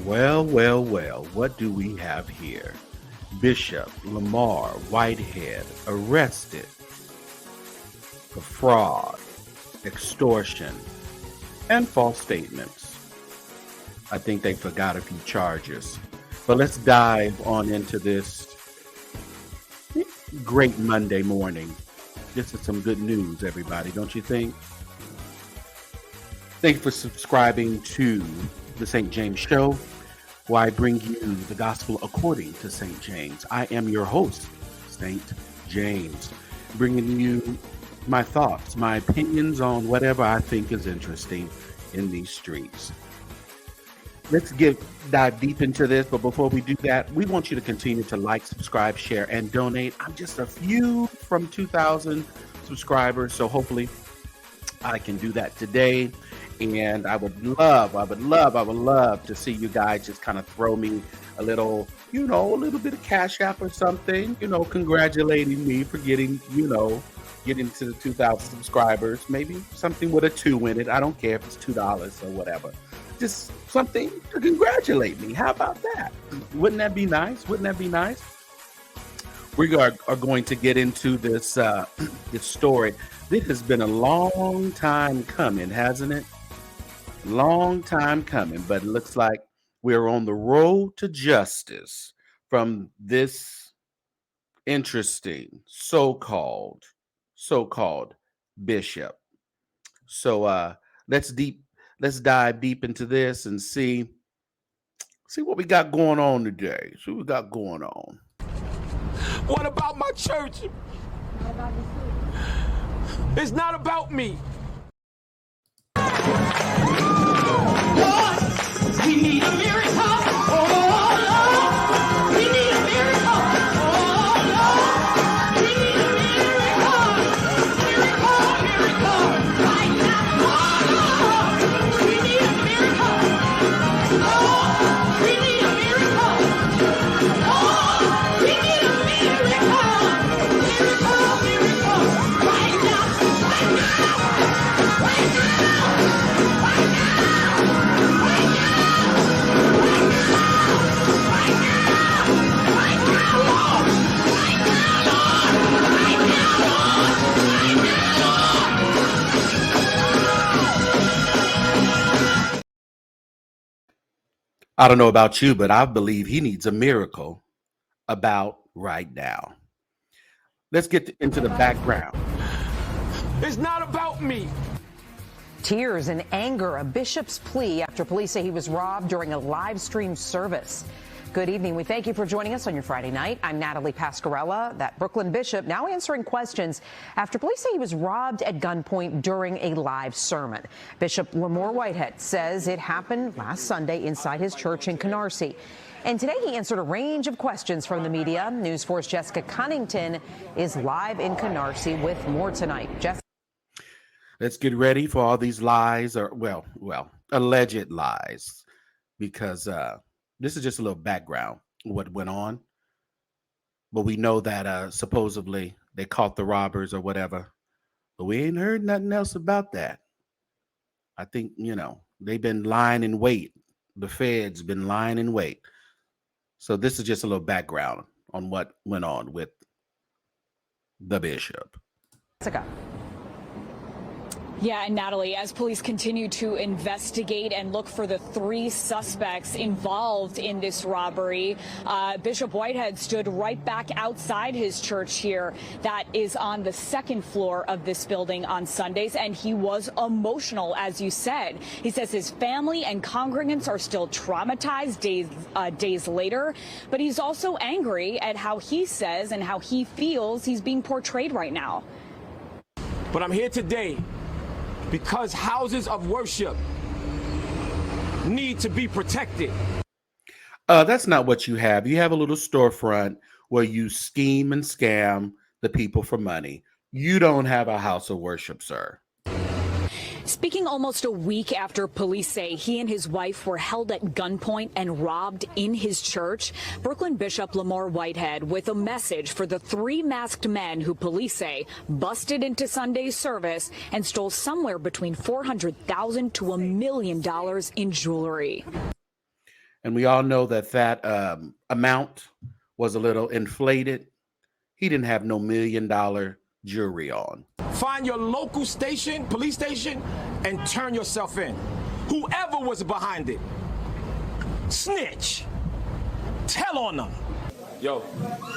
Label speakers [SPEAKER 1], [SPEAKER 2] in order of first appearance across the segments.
[SPEAKER 1] Well, well, well, what do we have here? Bishop Lamor Whitehead arrested for fraud, extortion, and false statements. I think they forgot a few charges. But let's dive on into this great Monday morning. This is some good news, everybody, don't you think? Thank you for subscribing to the St. James Show, where I bring you the gospel according to St. James. I am your host, St. James, bringing you my thoughts, my opinions on whatever I think is interesting in these streets. Let's dive deep into this, but before we do that, we want you to continue to like, subscribe, share, and donate. I'm just a few from 2,000 subscribers, so hopefully I can do that today. And I would love to see you guys just kind of throw me a little bit of CashApp or something, congratulating me for getting to the 2,000 subscribers. Maybe something with a 2 in it. I don't care if it's $2 or whatever. Just something to congratulate me. How about that? Wouldn't that be nice? We are going to get into this story. This has been a long time coming, hasn't it? Long time coming, but it looks like we're on the road to justice from this interesting so-called bishop. So let's dive deep into this and see what we got going on today. See what we got going on.
[SPEAKER 2] What about my church? It's not about me.
[SPEAKER 3] Lord, we need a miracle. Oh, Lord, we need a miracle. Oh, Lord, we need a miracle. Miracle right now. Oh, Lord, we need a miracle. Oh, we need a miracle. Oh, we need a miracle. Miracle right now. Right now.
[SPEAKER 1] I don't know about you, but I believe he needs a miracle about right now. Let's get into the background.
[SPEAKER 2] It's not about me.
[SPEAKER 4] Tears and anger, a bishop's plea after police say he was robbed during a live stream service. Good evening. We thank you for joining us on your Friday night. I'm Natalie Pascarella. That Brooklyn bishop now answering questions after police say he was robbed at gunpoint during a live sermon. Bishop Lamor Whitehead says it happened last Sunday inside his church in Canarsie. And today he answered a range of questions from the media. News 4's Jessica Cunnington is live in Canarsie with more tonight. Jessica.
[SPEAKER 1] Let's get ready for all these lies, or alleged lies, because this is just a little background what went on. But we know that supposedly they caught the robbers or whatever, but we ain't heard nothing else about that. I think they've been lying in wait. The Fed's been lying in wait. So this is just a little background on what went on with the bishop.
[SPEAKER 4] Jessica.
[SPEAKER 5] Yeah, and Natalie, as police continue to investigate and look for the 3 suspects involved in this robbery, Bishop Whitehead stood right back outside his church here that is on the 2nd floor of this building on Sundays, and he was emotional, as you said. He says his family and congregants are still traumatized days later, but he's also angry at how he says and how he feels he's being portrayed right now.
[SPEAKER 2] But I'm here today because houses of worship need to be protected.
[SPEAKER 1] That's not what you have. You have a little storefront where you scheme and scam the people for money. You don't have a house of worship, sir.
[SPEAKER 5] Speaking almost a week after police say he and his wife were held at gunpoint and robbed in his church, Brooklyn Bishop Lamor Whitehead with a message for the 3 masked men who police say busted into Sunday's service and stole somewhere between $400,000 to $1 million in jewelry.
[SPEAKER 1] And we all know that amount was a little inflated. He didn't have no $1 million jewelry on.
[SPEAKER 2] Find your local station, police station, and turn yourself in. Whoever was behind it, snitch. Tell on them. Yo,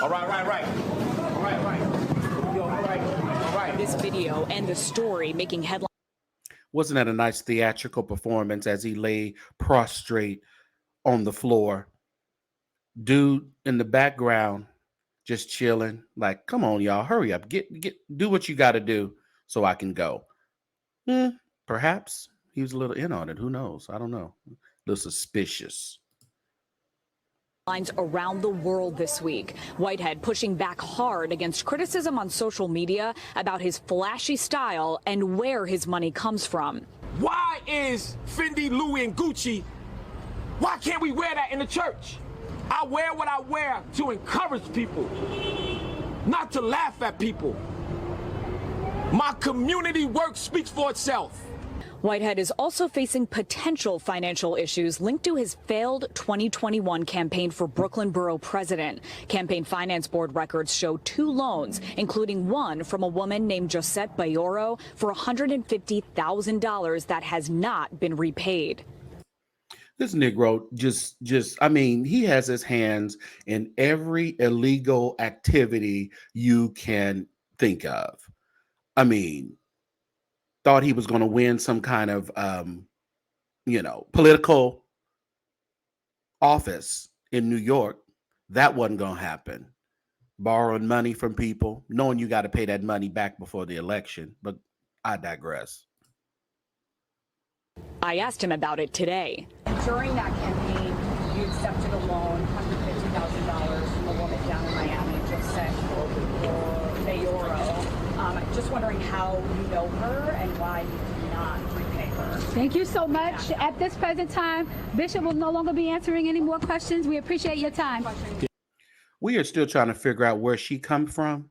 [SPEAKER 2] all right. Yo, all right.
[SPEAKER 5] This video and the story making headlines.
[SPEAKER 1] Wasn't that a nice theatrical performance as he lay prostrate on the floor? Dude in the background just chilling, like, come on, y'all, hurry up, do what you got to do so I can go. Perhaps he was a little in on it. Who knows? I don't know. A little suspicious.
[SPEAKER 5] Around the world this week. Whitehead pushing back hard against criticism on social media about his flashy style and where his money comes from.
[SPEAKER 2] Why is Fendi, Louis, and Gucci, why can't we wear that in the church? I wear what I wear to encourage people, not to laugh at people. My community work speaks for itself.
[SPEAKER 5] Whitehead is also facing potential financial issues linked to his failed 2021 campaign for Brooklyn Borough President. Campaign Finance Board records show 2 loans, including one from a woman named Josette Bayoro for $150,000 that has not been repaid.
[SPEAKER 1] This Negro I mean, he has his hands in every illegal activity you can think of. I mean, thought he was going to win some kind of, political office in New York. That wasn't going to happen. Borrowing money from people, knowing you got to pay that money back before the election. But I digress.
[SPEAKER 5] I asked him about it today.
[SPEAKER 6] During that campaign, you accepted a loan, $150,000 from a woman down in Miami, Josette Bayoro. Just wondering how you know her and why you did not repay her.
[SPEAKER 7] Thank you so much. At this present time, Bishop will no longer be answering any more questions. We appreciate your time.
[SPEAKER 1] We are still trying to figure out where she come from.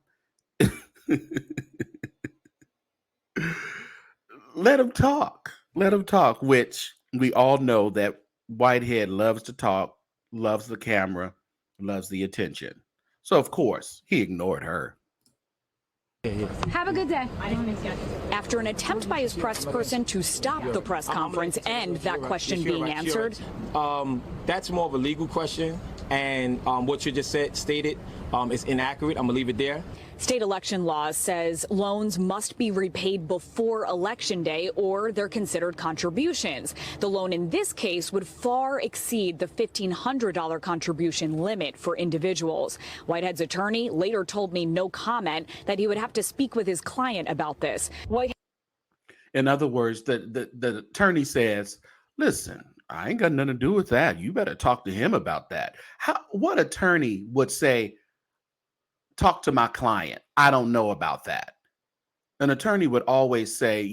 [SPEAKER 1] Let him talk. Let him talk, which we all know that Whitehead loves to talk, loves the camera, loves the attention. So, of course, he ignored her.
[SPEAKER 7] Have a good day.
[SPEAKER 5] After an attempt by his press person to stop the press conference and that question being answered.
[SPEAKER 2] That's more of a legal question, and what you just stated is inaccurate. I'm gonna leave it there.
[SPEAKER 5] State election law says loans must be repaid before Election Day or they're considered contributions. The loan in this case would far exceed the $1,500 contribution limit for individuals. Whitehead's attorney later told me no comment, that he would have to speak with his client about this.
[SPEAKER 1] In other words, the attorney says, listen, I ain't got nothing to do with that. You better talk to him about that. What attorney would say, talk to my client? I don't know about that. An attorney would always say,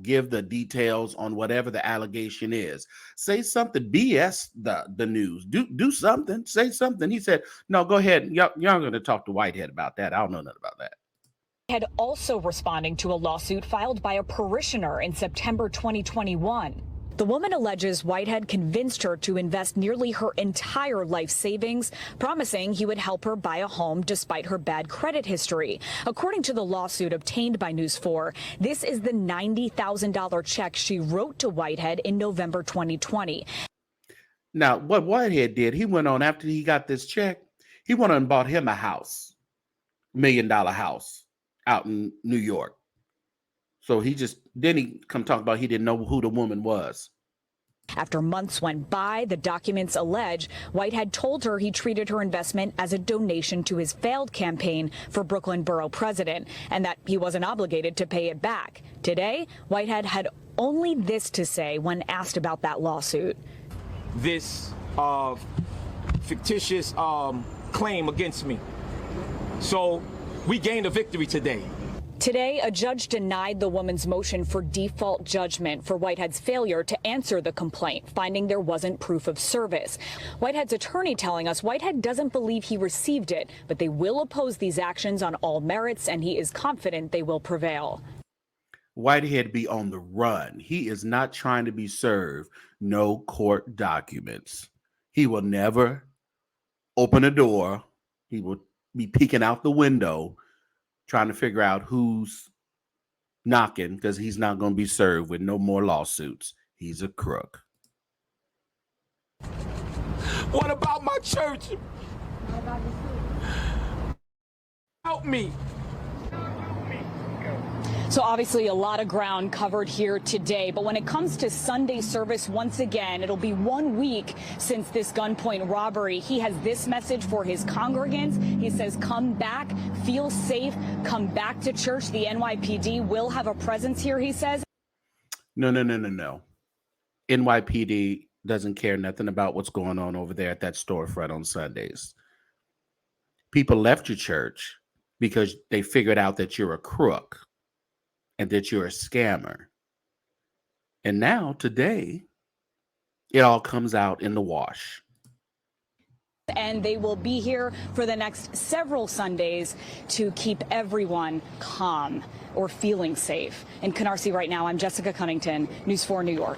[SPEAKER 1] give the details on whatever the allegation is. Say something, BS the news. Do something, say something. He said, no, go ahead. Y'all going to talk to Whitehead about that. I don't know nothing about that.
[SPEAKER 5] Whitehead also responding to a lawsuit filed by a parishioner in September 2021. The woman alleges Whitehead convinced her to invest nearly her entire life savings, promising he would help her buy a home despite her bad credit history. According to the lawsuit obtained by News 4, this is the $90,000 check she wrote to Whitehead in November 2020.
[SPEAKER 1] Now, what Whitehead did, he went on after he got this check, he went on and bought him a house, $1 million house out in New York. So then he come talk about he didn't know who the woman was.
[SPEAKER 5] After months went by, the documents allege Whitehead told her he treated her investment as a donation to his failed campaign for Brooklyn Borough President and that he wasn't obligated to pay it back. Today, Whitehead had only this to say when asked about that lawsuit.
[SPEAKER 2] This fictitious claim against me. So we gained a victory today.
[SPEAKER 5] Today, a judge denied the woman's motion for default judgment for Whitehead's failure to answer the complaint, finding there wasn't proof of service. Whitehead's attorney telling us Whitehead doesn't believe he received it, but they will oppose these actions on all merits, and he is confident they will prevail.
[SPEAKER 1] Whitehead be on the run. He is not trying to be served no court documents. He will never open a door. He will be peeking out the window trying to figure out who's knocking because he's not going to be served with no more lawsuits. He's a crook.
[SPEAKER 2] What about my church? Help me.
[SPEAKER 5] So obviously a lot of ground covered here today, but when it comes to Sunday service, once again, it'll be 1 week since this gunpoint robbery. He has this message for his congregants. He says, come back, feel safe, come back to church. The NYPD will have a presence here, he says.
[SPEAKER 1] No. NYPD doesn't care nothing about what's going on over there at that storefront on Sundays. People left your church because they figured out that you're a crook and that you're a scammer. And now, today, it all comes out in the wash.
[SPEAKER 5] And they will be here for the next several Sundays to keep everyone calm or feeling safe. In Canarsie right now, I'm Jessica Cunnington, News 4 New York.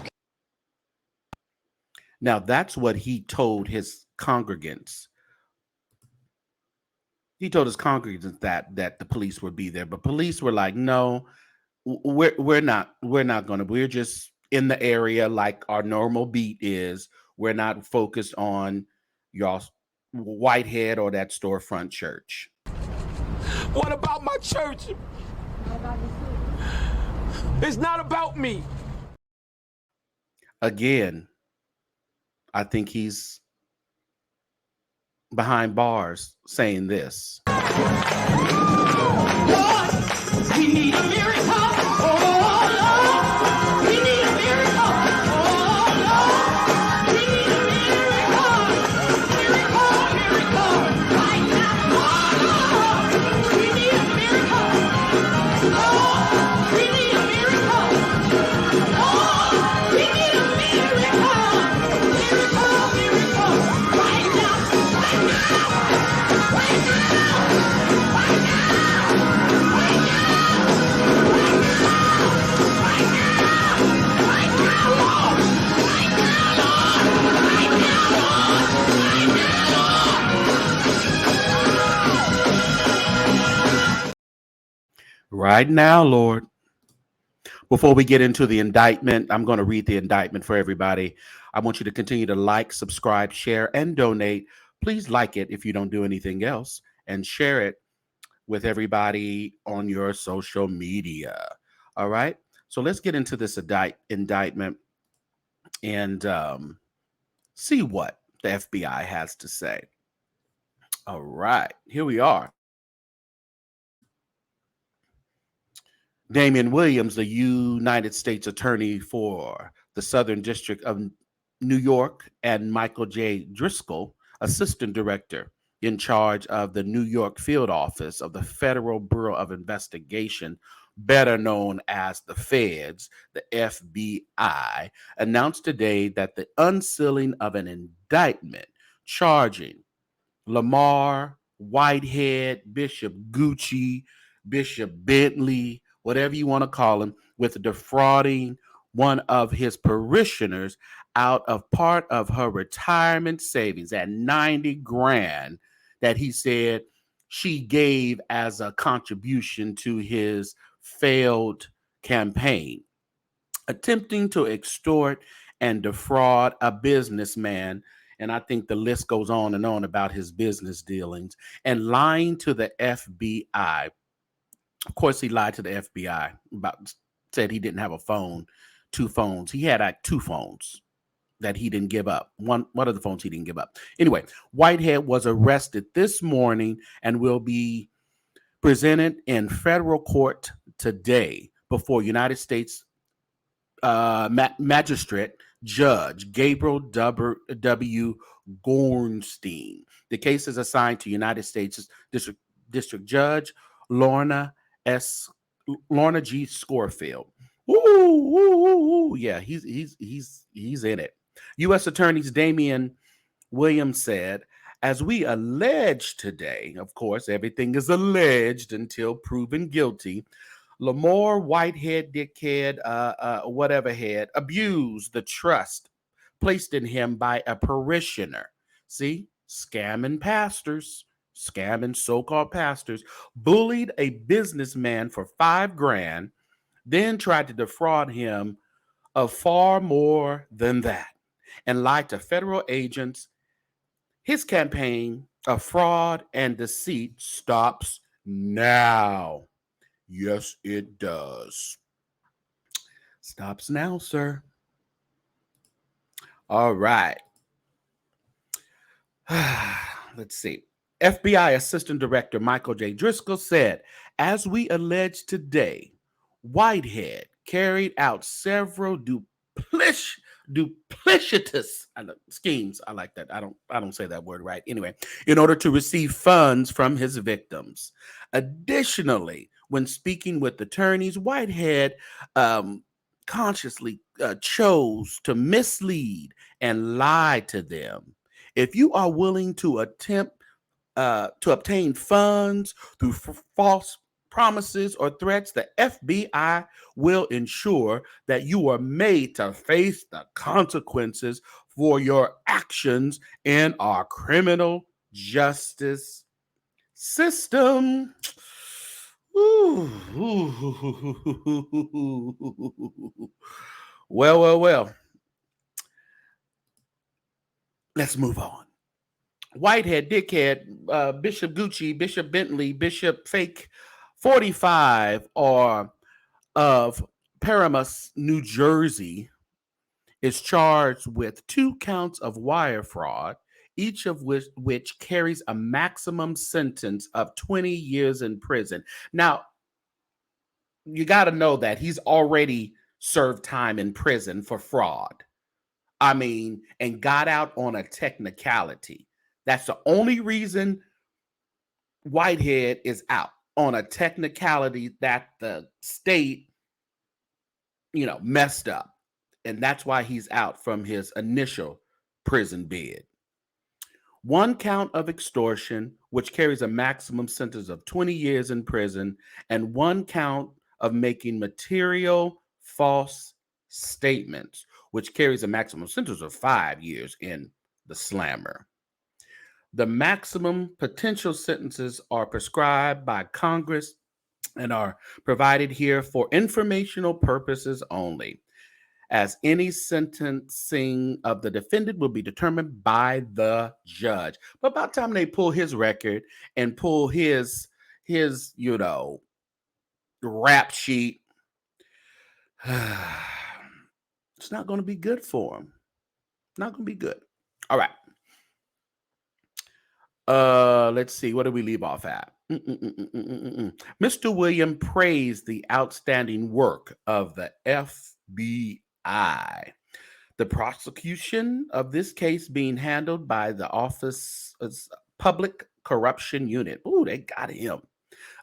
[SPEAKER 1] Now, that's what he told his congregants. He told his congregants that the police would be there, but police were like, no, we're not going to. We're just in the area like our normal beat is. We're not focused on y'all Whitehead or that storefront church.
[SPEAKER 2] What about my church? It's not about me.
[SPEAKER 1] Again, I think he's behind bars saying this.
[SPEAKER 3] Lord, we need a miracle. Oh, Lord, we need a miracle. Oh, Lord, we need a miracle. Miracle. Right now. Oh, Lord, we need a miracle. Lord, we need a miracle. Lord, we need a miracle. Miracle. Right now. Right now. Right now. Right now.
[SPEAKER 1] Right now, Lord. Before we get into the indictment, I'm going to read the indictment for everybody. I want you to continue to like, subscribe, share, and donate. Please like it if you don't do anything else, and share it with everybody on your social media. All right? So let's get into this indictment and see what the FBI has to say. All right, here we are. Damian Williams, the United States Attorney for the Southern District of New York, and Michael J. Driscoll, Assistant Director in charge of the New York Field Office of the Federal Bureau of Investigation, better known as the Feds, the FBI, announced today that the unsealing of an indictment charging Lamor, Whitehead, Bishop Gucci, Bishop Bentley, whatever you want to call him, with defrauding one of his parishioners out of part of her retirement savings at 90 grand that he said she gave as a contribution to his failed campaign, attempting to extort and defraud a businessman. And I think the list goes on and on about his business dealings, and lying to the FBI. Of course, he lied to the FBI said he didn't have a phone, 2 phones. He had like 2 phones that he didn't give up. One of the phones he didn't give up. Anyway, Whitehead was arrested this morning and will be presented in federal court today before United States Magistrate Judge Gabriel W. Gornstein. The case is assigned to United States District Judge Lorna G. Schofield. Ooh. Yeah, he's in it. U.S. Attorneys Damian Williams said, as we allege today, of course, everything is alleged until proven guilty, Lamor, Whitehead, dickhead, whatever head, abused the trust placed in him by a parishioner. See, scamming pastors, scamming so-called pastors, bullied a businessman for $5,000, then tried to defraud him of far more than that, and lied to federal agents. His campaign of fraud and deceit stops now. Yes, it does. Stops now, sir. All right. Let's see. FBI Assistant Director Michael J. Driscoll said, as we allege today, Whitehead carried out several duplicitous schemes. I like that. I don't say that word right. Anyway, in order to receive funds from his victims. Additionally, when speaking with attorneys, Whitehead consciously chose to mislead and lie to them. If you are willing to attempt to obtain funds through false promises or threats, the FBI will ensure that you are made to face the consequences for your actions in our criminal justice system. Ooh. Well. Let's move on. Whitehead, Dickhead, Bishop Gucci, Bishop Bentley, Bishop Fake 45 or of Paramus, New Jersey, is charged with 2 counts of wire fraud, each of which carries a maximum sentence of 20 years in prison. Now, you got to know that he's already served time in prison for fraud. I mean, and got out on a technicality. That's the only reason Whitehead is out, on a technicality that the state, messed up. And that's why he's out from his initial prison bid. 1 count of extortion, which carries a maximum sentence of 20 years in prison, and 1 count of making material false statements, which carries a maximum sentence of 5 years in the slammer. The maximum potential sentences are prescribed by Congress and are provided here for informational purposes only, as any sentencing of the defendant will be determined by the judge. But about time they pull his record and pull his rap sheet, it's not going to be good for him. Not going to be good. All right. Let's see. What do we leave off at? Mr. William praised the outstanding work of the FBI. The prosecution of this case being handled by the Office of Public Corruption Unit. Ooh, they got him.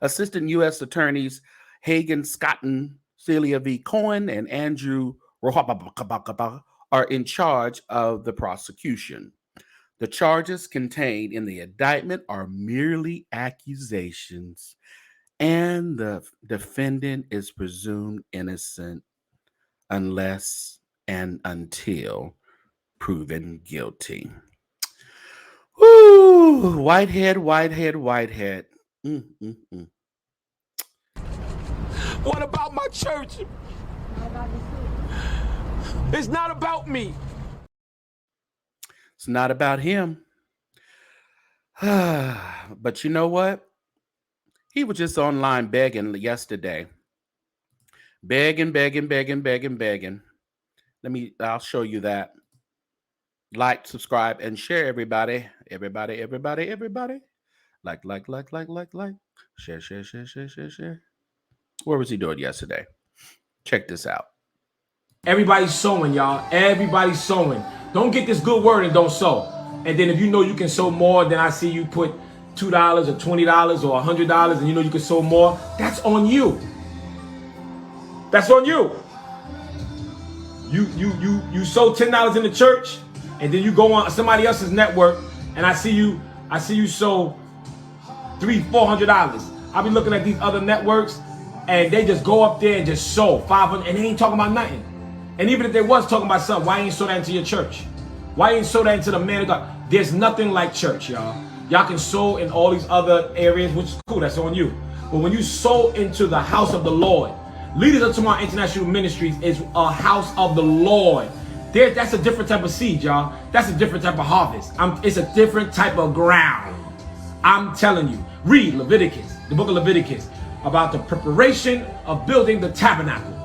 [SPEAKER 1] Assistant U.S. Attorneys Hagen Scotton, Celia V. Cohen, and Andrew are in charge of the prosecution. The charges contained in the indictment are merely accusations, and the defendant is presumed innocent unless and until proven guilty. Woo! Whitehead.
[SPEAKER 2] What about my church? It's not about me.
[SPEAKER 1] It's not about him. But you know what? He was just online begging yesterday. Begging. I'll show you that. Like, subscribe, and share, everybody. Everybody. Like. Share. What was he doing yesterday? Check this out.
[SPEAKER 2] Everybody's sowing, y'all. Everybody's sowing. Don't get this good word and don't sow. And then if you know you can sow more, then I see you put $2 or $20 or $100 and you know you can sow more, that's on you. That's on you. You sow $10 in the church and then you go on somebody else's network and I see you sow $300-400. I'll be looking at these other networks and they just go up there and just sow 500 and they ain't talking about nothing. And even if they was talking about something, why ain't sow that into your church? Why ain't sow that into the man of God? There's nothing like church, y'all. Y'all can sow in all these other areas, which is cool. That's on you. But when you sow into the house of the Lord, Leaders of Tomorrow International Ministries is a house of the Lord. That's a different type of seed, y'all. That's a different type of harvest. It's a different type of ground. I'm telling you. Read Leviticus, the book of Leviticus, about the preparation of building the tabernacle.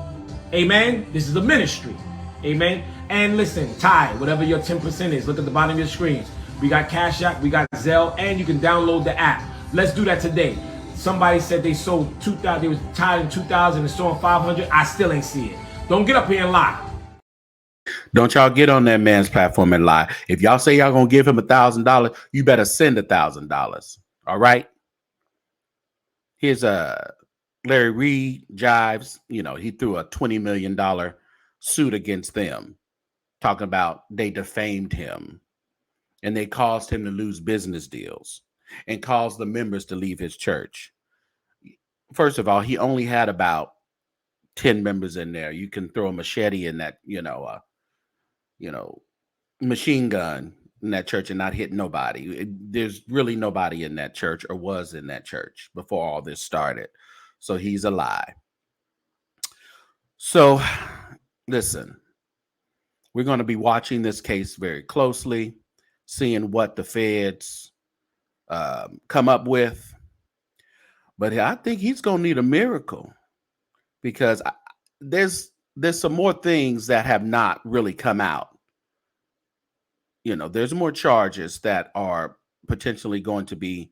[SPEAKER 2] Amen. This is a ministry. Amen. And listen, tithe, whatever your 10% is. Look at the bottom of your screens. We got CashApp, we got Zelle, and you can download the app. Let's do that today. Somebody said they sold 2,000. They was tithing 2,000 and sold 500. I still ain't see it. Don't get up here and lie.
[SPEAKER 1] Don't y'all get on that man's platform and lie. If y'all say y'all gonna give him $1,000, you better send $1,000. All right. Here's Larry Reed jives. You know, he threw a $20 million suit against them, talking about they defamed him and they caused him to lose business deals and caused the members to leave his church. First of all, he only had about 10 members in there. You can throw a machete in that, machine gun in that church and not hit nobody. There's really nobody in that church or was in that church before all this started. So he's a lie. So listen, we're going to be watching this case very closely, seeing what the feds come up with. But I think he's going to need a miracle because there's some more things that have not really come out. You know, there's more charges that are potentially going to be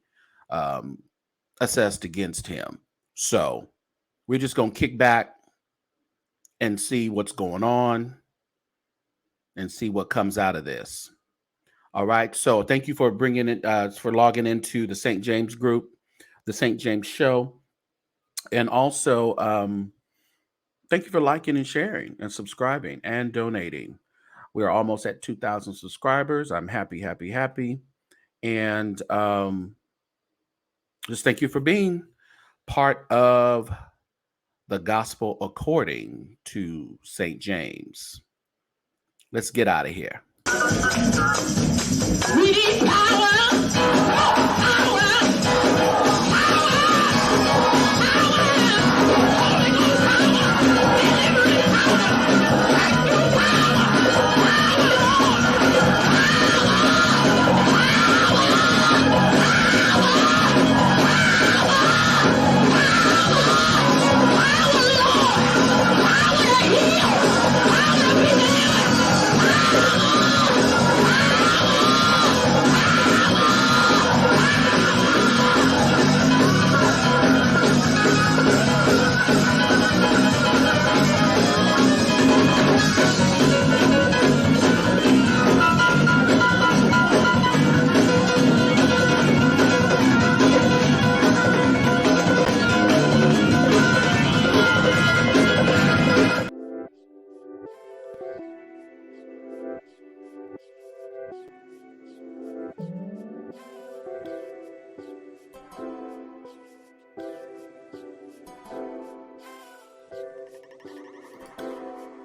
[SPEAKER 1] assessed against him. So we're just going to kick back and see what's going on and see what comes out of this. All right. So thank you for bringing it, for logging into the St. James group, the St. James Show. And also, thank you for liking and sharing and subscribing and donating. We are almost at 2,000 subscribers. I'm happy. And just thank you for being part of the gospel according to St. James. Let's get out of here.
[SPEAKER 3] We need power. Power.